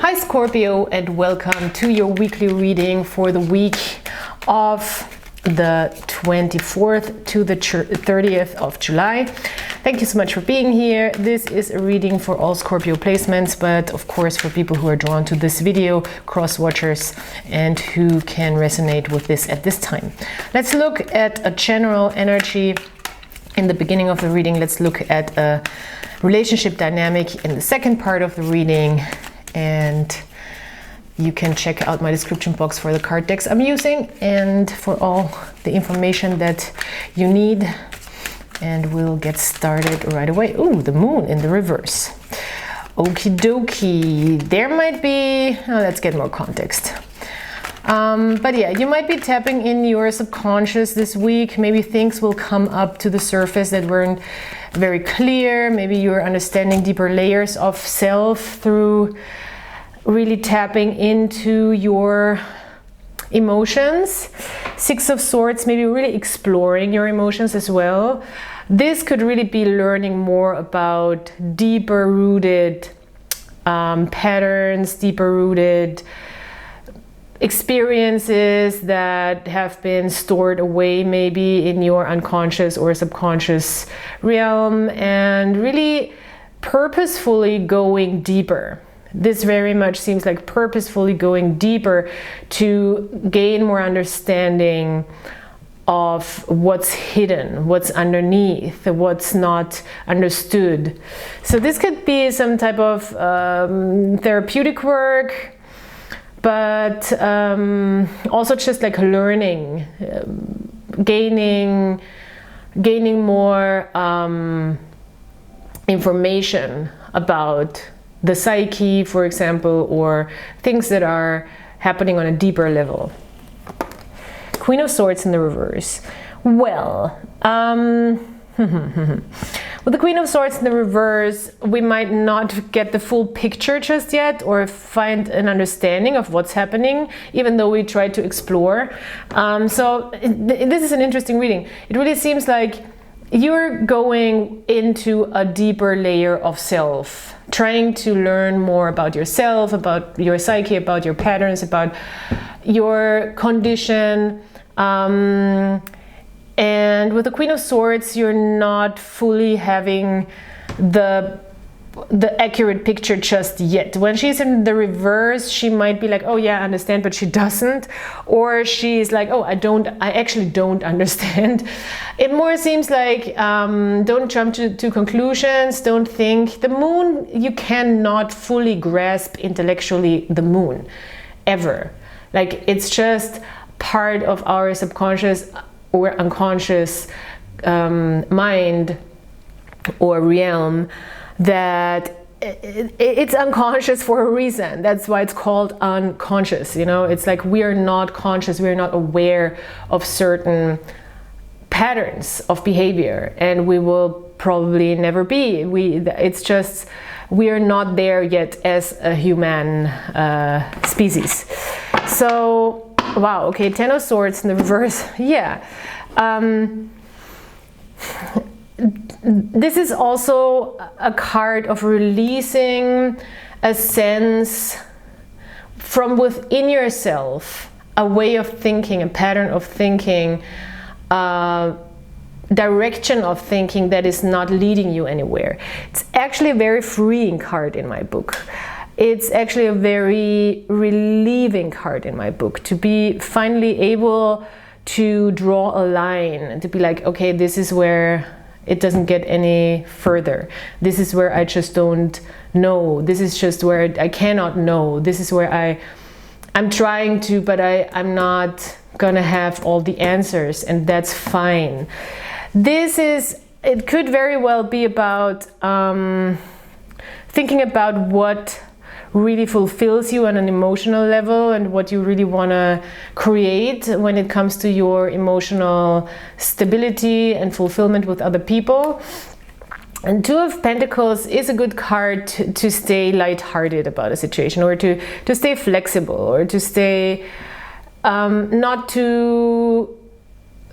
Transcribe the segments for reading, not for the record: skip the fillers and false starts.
Hi Scorpio, and welcome to your weekly reading for the week of the 24th to the 30th of July. Thank you so much for being here. This is a reading for all Scorpio placements, but of course for people who are drawn to this video, cross watchers, and who can resonate with this at this time. Let's look at a general energy in the beginning of the reading. Let's look at a relationship dynamic in the second part of the reading, and you can check out my description box for the card decks I'm using and for all the information that you need. And we'll get started right away. Ooh, the moon in the reverse. Okie dokie. There might be, let's get more context. But yeah, you might be tapping in your subconscious this week. Maybe things will come up to the surface that weren't very clear. Maybe you're understanding deeper layers of self through really tapping into your emotions. Six of Swords, maybe really exploring your emotions as well. This could really be learning more about deeper rooted patterns, deeper rooted experiences that have been stored away maybe in your unconscious or subconscious realm, and really purposefully going deeper. This very much seems like purposefully going deeper to gain more understanding of what's hidden, what's underneath, what's not understood. So this could be some type of therapeutic work, but also just like learning, gaining more information about the psyche, for example, or things that are happening on a deeper level. Queen of Swords in the reverse. Well, with the Queen of Swords in the reverse, we might not get the full picture just yet or find an understanding of what's happening, even though we try to explore. This is an interesting reading. It really seems like you're going into a deeper layer of self, trying to learn more about yourself, about your psyche, about your patterns, about your condition. And with the Queen of Swords, you're not fully having the accurate picture just yet. When she's in the reverse, she might be like, oh yeah, I understand, but she doesn't. Or she's like, oh, I actually don't understand. It more seems like, don't jump to conclusions, don't think. The moon, you cannot fully grasp intellectually the moon, ever. Like, it's just part of our subconscious or unconscious mind or realm, that it's unconscious for a reason. That's why it's called unconscious. You know, it's like we are not conscious, we are not aware of certain patterns of behavior, and we will probably never be. It's just we are not there yet as a human species. So wow, okay, Ten of Swords in the reverse. Yeah. This is also a card of releasing a sense from within yourself, a way of thinking, a pattern of thinking, direction of thinking that is not leading you anywhere. It's actually a very freeing card in my book. It's actually a very relieving card in my book, to be finally able to draw a line and to be like, okay, this is where it doesn't get any further. This is where I just don't know. This is just where I cannot know. This is where I'm trying to, but I'm not gonna have all the answers, and that's fine. It could very well be about thinking about what really fulfills you on an emotional level and what you really want to create when it comes to your emotional stability and fulfillment with other people. And Two of Pentacles is a good card to stay lighthearted about a situation, or to stay flexible, or to stay not too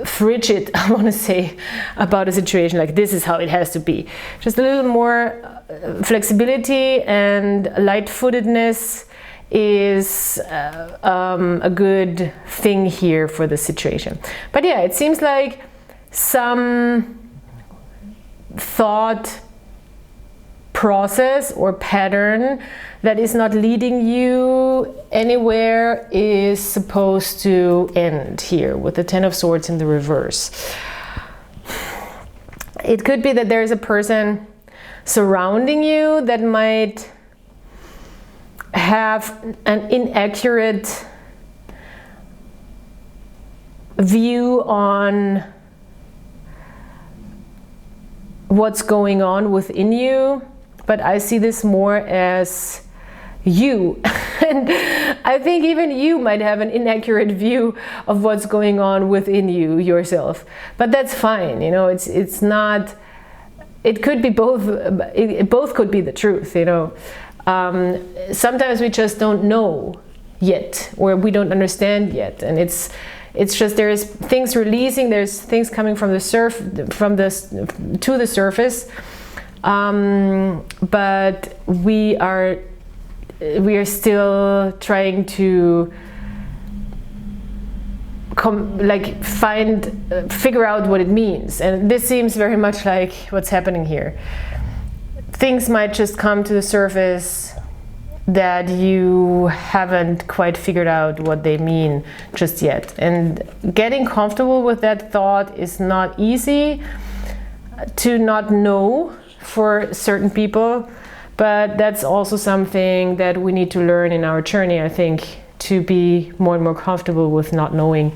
frigid, I want to say, about a situation, like this is how it has to be. Just a little more flexibility and light-footedness is a good thing here for the situation. But yeah, it seems like some thought process or pattern that is not leading you anywhere is supposed to end here with the Ten of Swords in the reverse. It could be that there is a person surrounding you that might have an inaccurate view on what's going on within you, but I see this more as you. And I think even you might have an inaccurate view of what's going on within you yourself, but that's fine. You know, it's not, it could be both, both could be the truth, you know. Sometimes we just don't know yet, or we don't understand yet, and it's just there's things releasing, there's things coming from the to the surface, but we are still trying to figure out what it means, and this seems very much like what's happening here. Things might just come to the surface that you haven't quite figured out what they mean just yet. And getting comfortable with that thought is not easy to not know for certain people, but that's also something that we need to learn in our journey, I think, to be more and more comfortable with not knowing.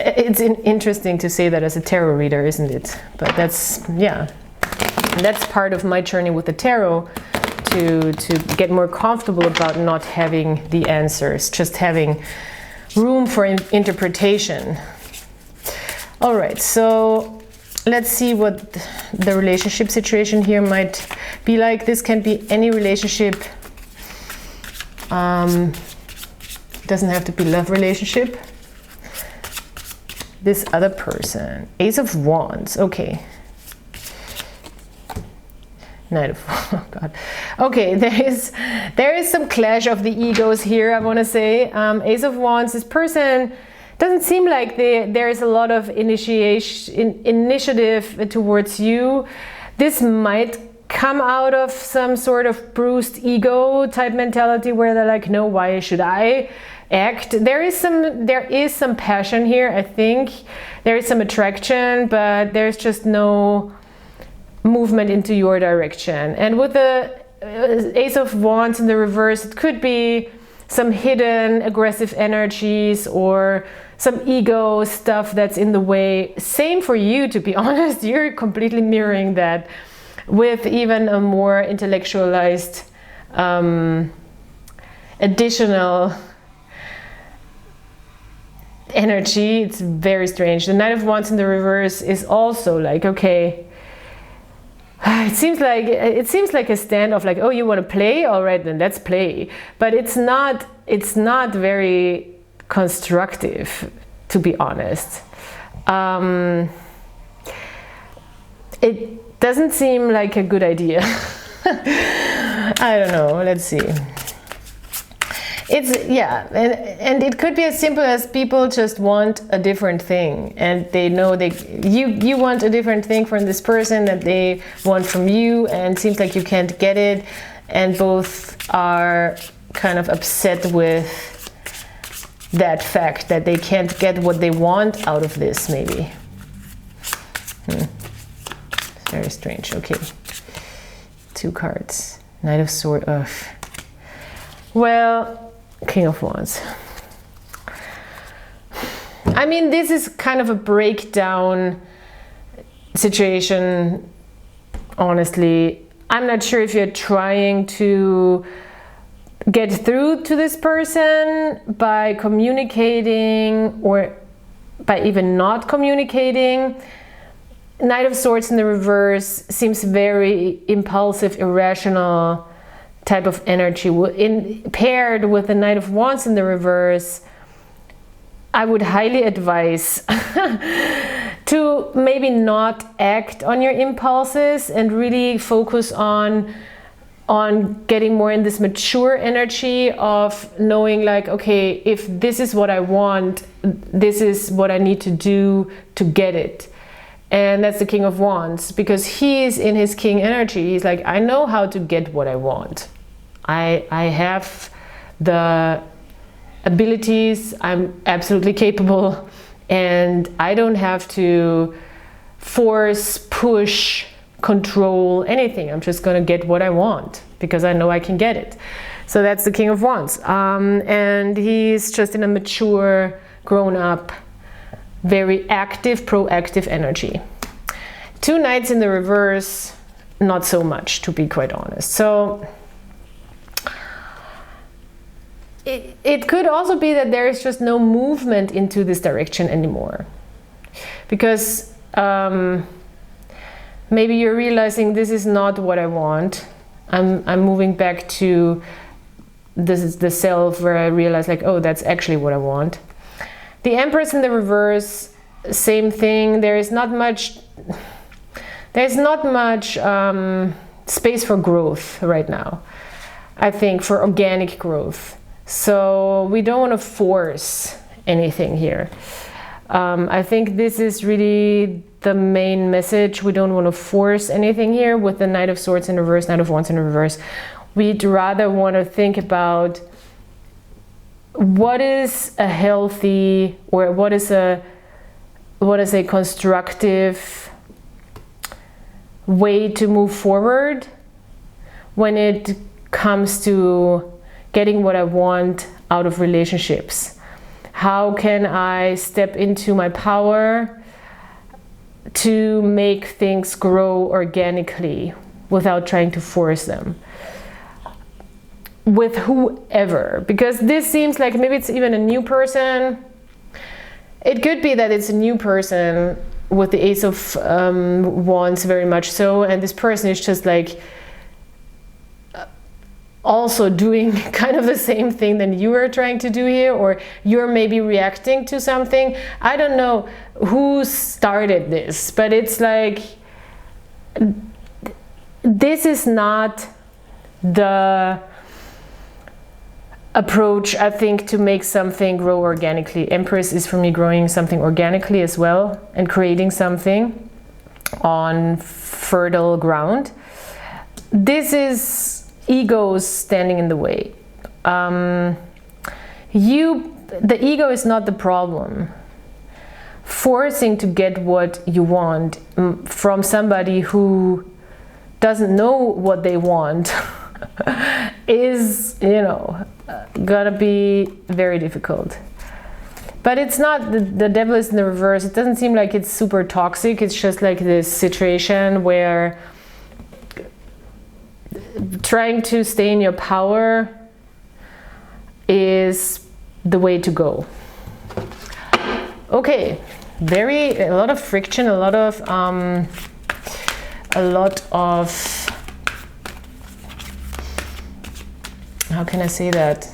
It's interesting to say that as a tarot reader, isn't it? But that's, yeah. And that's part of my journey with the tarot, to get more comfortable about not having the answers, just having room for interpretation. All right, so let's see what the relationship situation here might be like. This can be any relationship. Doesn't have to be love relationship. This other person, Ace of Wands, okay. Knight of, oh God. Okay, there is some clash of the egos here, I want to say. Ace of Wands, this person doesn't seem like there is a lot of initiative towards you. This might come out of some sort of bruised ego type mentality where they're like, no, why should I act? There is some passion here, I think. There is some attraction, but there's just no movement into your direction. And with the Ace of Wands in the reverse, it could be some hidden aggressive energies or some ego stuff that's in the way. Same for you, to be honest. You're completely mirroring that with even a more intellectualized additional energy. It's very strange. The Knight of Wands in the reverse is also like, okay, it seems like a standoff, like, oh, you want to play? All right, then let's play. But it's not very constructive, to be honest. It doesn't seem like a good idea. I don't know, let's see. It's, yeah, and it could be as simple as people just want a different thing, and they know you want a different thing from this person that they want from you, and it seems like you can't get it, and both are kind of upset with that fact that they can't get what they want out of this, maybe. Very strange. Okay, 2 cards. Knight of Swords. Ugh. Well, King of Wands. I mean, this is kind of a breakdown situation, honestly. I'm not sure if you're trying to get through to this person by communicating or by even not communicating. Knight of Swords in the reverse seems very impulsive, irrational type of energy. Paired with the Knight of Wands in the reverse, I would highly advise to maybe not act on your impulses and really focus on getting more in this mature energy of knowing like, okay, if this is what I want, this is what I need to do to get it. And that's the King of Wands, because he's in his king energy. He's like, I know how to get what I want. I have the abilities, I'm absolutely capable, and I don't have to force, push, control anything. I'm just gonna get what I want because I know I can get it. So that's the King of Wands, and he's just in a mature, grown-up, very active, proactive energy. 2 Knights in the reverse, not so much, to be quite honest. So it could also be that there is just no movement into this direction anymore, because maybe you're realizing this is not what I want. I'm moving back to this is the self, where I realize like, oh, that's actually what I want. The Empress in the reverse, same thing. There's not much space for growth right now, I think, for organic growth. So we don't want to force anything here. I think this is really the main message. We don't want to force anything here with the Knight of Swords in reverse, Knight of Wands in reverse. We'd rather want to think about what is a healthy, or what is a constructive way to move forward when it comes to getting what I want out of relationships. How can I step into my power to make things grow organically without trying to force them with whoever? Because this seems like maybe it's even a new person. It could be that it's a new person with the Ace of Wands, very much so, and this person is just like also doing kind of the same thing that you are trying to do here, or you're maybe reacting to something. I don't know who started this, but it's like this is not the approach, I think, to make something grow organically. Empress is for me growing something organically as well, and creating something on fertile ground. This is egos standing in the way. The ego is not the problem. Forcing to get what you want from somebody who doesn't know what they want is, you know, gonna be very difficult. But it's not, the devil is in the reverse. It doesn't seem like it's super toxic. It's just like this situation where trying to stay in your power is the way to go. Okay, a lot of friction, a lot of how can I say that?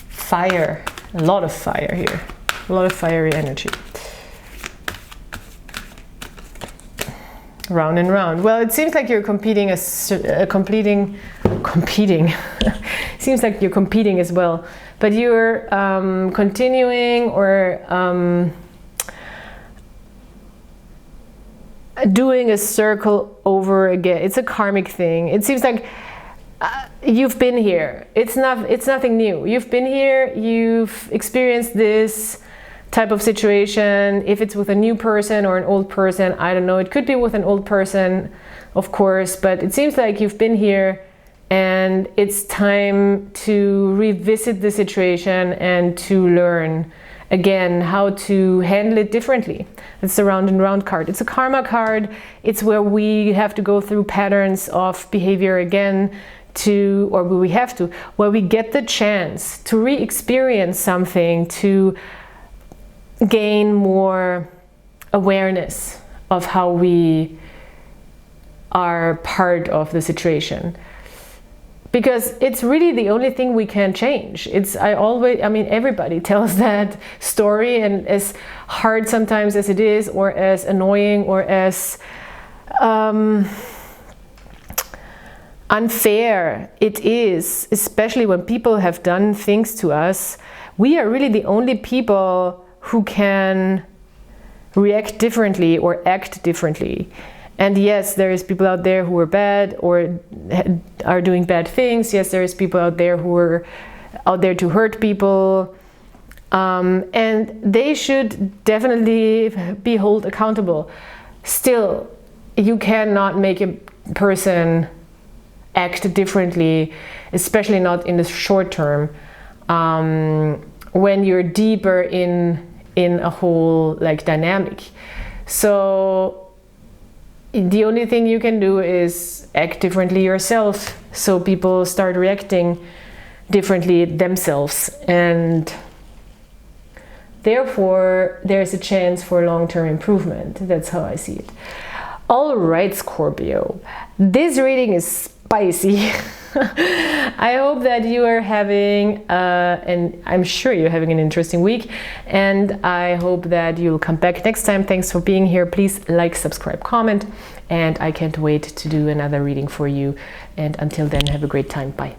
Fire, a lot of fire here, a lot of fiery energy. Round and round. Well, it seems like you're competing. Seems like you're competing as well, but you're continuing or doing a circle over again. It's a karmic thing. It seems like you've been here. It's nothing new. You've been here. You've experienced this type of situation. If it's with a new person or an old person, I don't know. It could be with an old person, of course, but it seems like you've been here and it's time to revisit the situation and to learn again how to handle it differently. It's the round and round card. It's a karma card. It's where we have to go through patterns of behavior again where we get the chance to re-experience something, to gain more awareness of how we are part of the situation. because it's really the only thing we can change. I mean, everybody tells that story, and as hard sometimes as it is, or as annoying, or as unfair it is, especially when people have done things to us, we are really the only people who can react differently or act differently. And yes, there is people out there who are bad or are doing bad things. Yes, there is people out there who are out there to hurt people. And they should definitely be held accountable. Still, you cannot make a person act differently, especially not in the short term, when you're deeper in a whole like dynamic. So the only thing you can do is act differently yourself, so people start reacting differently themselves, and therefore there's a chance for long-term improvement. That's how I see it. All right, Scorpio, this reading is spicy. I hope that you are having, and I'm sure you're having an interesting week, and I hope that you'll come back next time. Thanks for being here. Please like, subscribe, comment, and I can't wait to do another reading for you. And until then, have a great time. Bye.